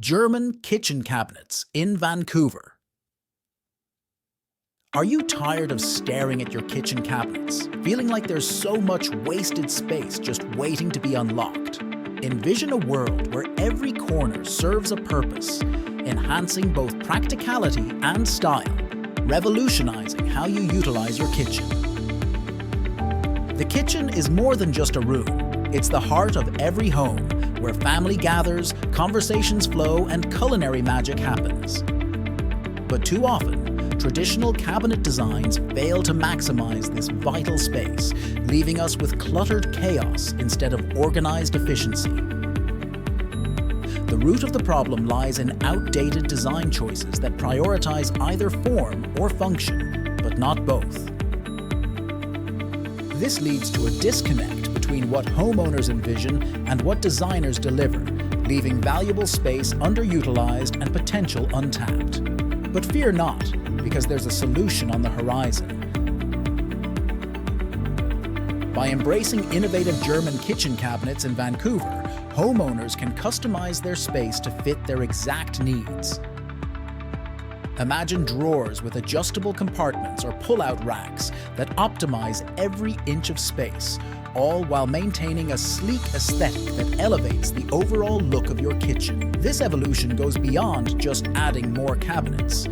German kitchen cabinets in Vancouver. Are you tired of staring at your kitchen cabinets, feeling like there's so much wasted space just waiting to be unlocked? Envision a world where every corner serves a purpose, enhancing both practicality and style, revolutionizing how you utilize your kitchen. The kitchen is more than just a room. It's the heart of every home, where family gathers, conversations flow, and culinary magic happens. But too often, traditional cabinet designs fail to maximize this vital space, leaving us with cluttered chaos instead of organized efficiency. The root of the problem lies in outdated design choices that prioritize either form or function, but not both. This leads to a disconnect between what homeowners envision and what designers deliver, leaving valuable space underutilized and potential untapped. But fear not, because there's a solution on the horizon. By embracing innovative German kitchen cabinets in Vancouver, homeowners can customize their space to fit their exact needs. Imagine drawers with adjustable compartments or pull-out racks that optimize every inch of space, all while maintaining a sleek aesthetic that elevates the overall look of your kitchen. This evolution goes beyond just adding more cabinets.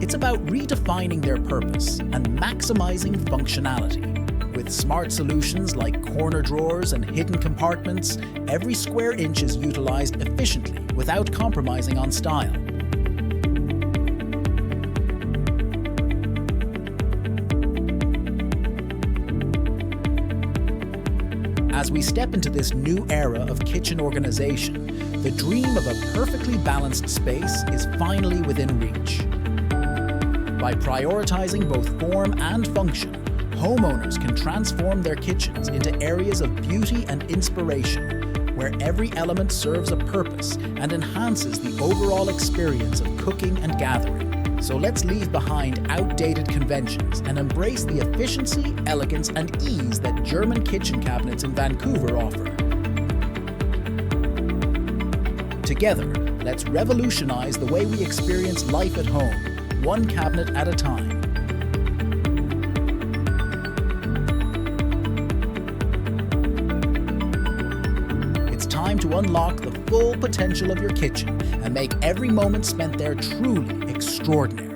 It's about redefining their purpose and maximizing functionality. With smart solutions like corner drawers and hidden compartments, every square inch is utilized efficiently without compromising on style. As we step into this new era of kitchen organization, the dream of a perfectly balanced space is finally within reach. By prioritizing both form and function, homeowners can transform their kitchens into areas of beauty and inspiration, where every element serves a purpose and enhances the overall experience of cooking and gathering. So let's leave behind outdated conventions and embrace the efficiency, elegance, and ease that German kitchen cabinets in Vancouver offer. Together, let's revolutionize the way we experience life at home, one cabinet at a time. It's time to unlock the full potential of your kitchen and make every moment spent there truly extraordinary.